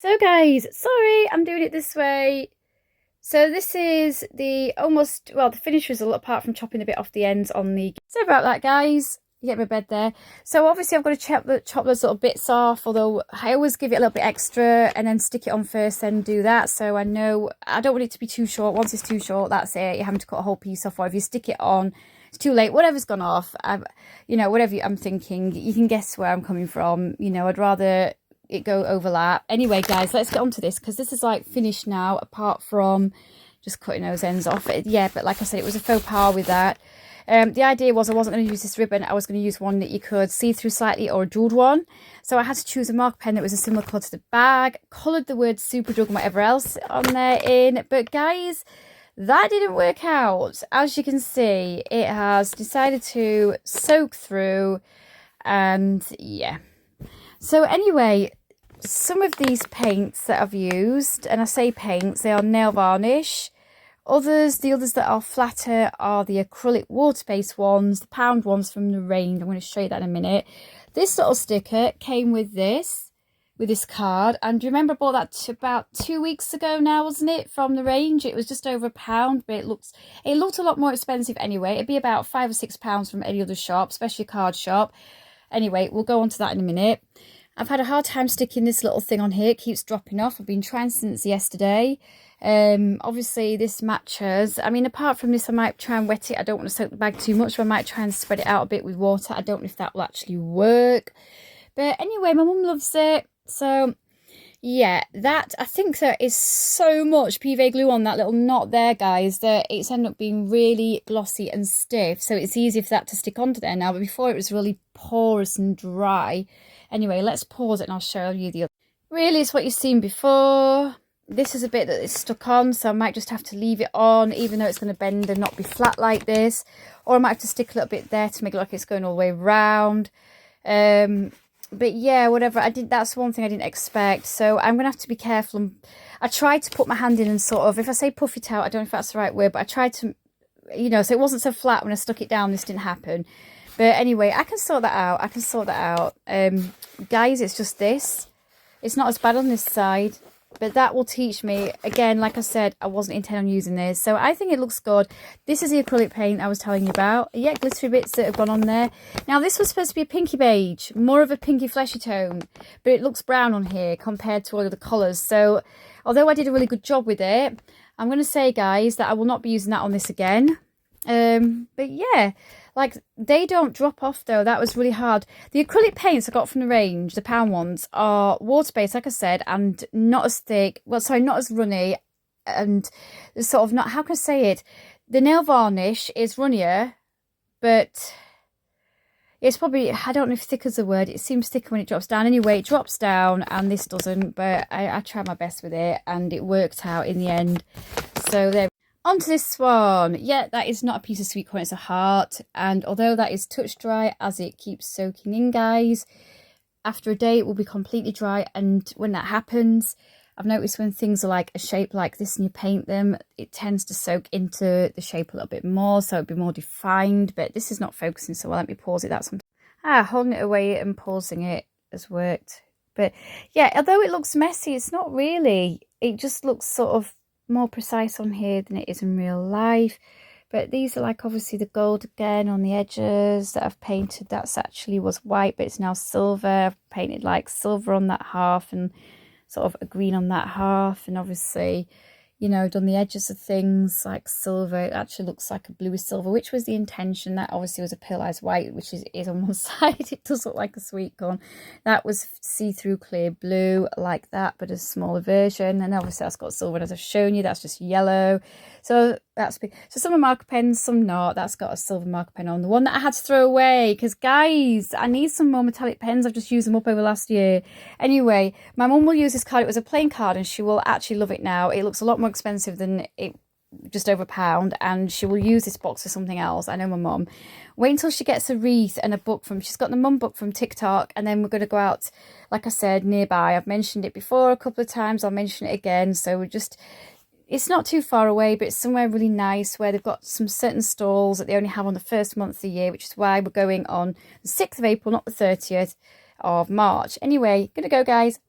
So guys, sorry, I'm doing it this way. So this is the the finished result apart from chopping a bit off the ends on the... Sorry about that, guys. You get my bed there. So obviously I've got to chop those little bits off, although I always give it a little bit extra and then stick it on first, then do that. So I know I don't want it to be too short. Once it's too short, that's it. You're having to cut a whole piece off, or if you stick it on, it's too late. Whatever's gone off, I'm thinking, you can guess where I'm coming from. I'd rather it go overlap. Anyway, guys, let's get on to this because this is like finished now, apart from just cutting those ends off. Yeah, but like I said, it was a faux pas with that. The idea was I wasn't going to use this ribbon. I was going to use one that you could see through slightly, or a jeweled one. So I had to choose a marker pen that was a similar colour to the bag, coloured the word Superdrug and whatever else on there in. But guys, that didn't work out. As you can see, it has decided to soak through, and yeah. So anyway, some of these paints that I've used, and I say paints, they are nail varnish. The others that are flatter are the acrylic water-based ones, the pound ones from the range. I'm going to show you that in a minute. This little sticker came with this card, and do you remember I bought that about 2 weeks ago now, wasn't it, from the range? It was just over £1, but it looked a lot more expensive anyway. It'd be about £5 or £6 from any other shop, especially a card shop. Anyway, we'll go on to that in a minute. I've had a hard time sticking this little thing on here. It keeps dropping off. I've been trying since yesterday. Obviously this matches. I mean, apart from this, I might try and wet it. I don't want to soak the bag too much, so I might try and spread it out a bit with water. I don't know if that will actually work. But anyway, my mum loves it. So yeah, that, I think there is so much PVA glue on that little knot there, guys, that it's ended up being really glossy and stiff. So it's easy for that to stick onto there now. But before it was really porous and dry. Anyway, let's pause it and I'll show you the other. Really, it's what you've seen before. This is a bit that is stuck on, so I might just have to leave it on, even though it's going to bend and not be flat like this. Or I might have to stick a little bit there to make it look like it's going all the way around. But yeah, whatever. That's one thing I didn't expect. So I'm going to have to be careful. I tried to put my hand in and sort of, if I say puff it out, I don't know if that's the right word, but I tried to, so it wasn't so flat when I stuck it down. This didn't happen. But anyway, I can sort that out. Guys, it's just this. It's not as bad on this side, but that will teach me. Again, like I said, I wasn't intending on using this. So I think it looks good. This is the acrylic paint I was telling you about. Yeah, glittery bits that have gone on there. Now, this was supposed to be a pinky beige, more of a pinky fleshy tone, but it looks brown on here compared to all of the colours. So although I did a really good job with it, I'm going to say, guys, that I will not be using that on this again. But yeah, like, they don't drop off though. That was really hard. The acrylic paints I got from the range, the pound ones, are water-based, like I said, and not as thick. Well, sorry, not as runny, and sort of not, how can I say it? The nail varnish is runnier, but it's probably, I don't know if thick is the word. It seems thicker when it drops down. Anyway, it drops down and this doesn't, but I tried my best with it and it worked out in the end. So there. On to this one. Yeah, that is not a piece of sweet corn, it's a heart. And although that is touch dry as it keeps soaking in, guys, after a day it will be completely dry. And when that happens, I've noticed when things are like a shape like this and you paint them, it tends to soak into the shape a little bit more, so it'll be more defined. But this is not focusing, so let me pause it. That's holding it away and pausing it has worked. But yeah, although it looks messy, it's not really. It just looks sort of more precise on here than it is in real life. But these are like obviously the gold again on the edges that I've painted. That's actually was white, but it's now silver. I've painted like silver on that half and sort of a green on that half, and obviously, done the edges of things like silver. It actually looks like a bluey silver, which was the intention. That obviously was a pearlized white, which is on one side. It does look like a sweet corn. That was see-through clear blue like that, but a smaller version. And obviously that's got silver, and as I've shown you, that's just yellow. So that's big. So some are marker pens, some not. That's got a silver marker pen on. The one that I had to throw away, because guys, I need some more metallic pens. I've just used them up over last year. Anyway, my mum will use this card. It was a plain card and she will actually love it now. It looks a lot more expensive than it, just over £1, and she will use this box for something else. I know my mum. Wait until she gets a wreath and a book she's got the mum book from TikTok, and then we're going to go out, like I said, nearby. I've mentioned it before a couple of times. I'll mention it again. So it's not too far away, but it's somewhere really nice where they've got some certain stalls that they only have on the first month of the year, which is why we're going on the 6th of April, not the 30th of March. Anyway, gonna go, guys.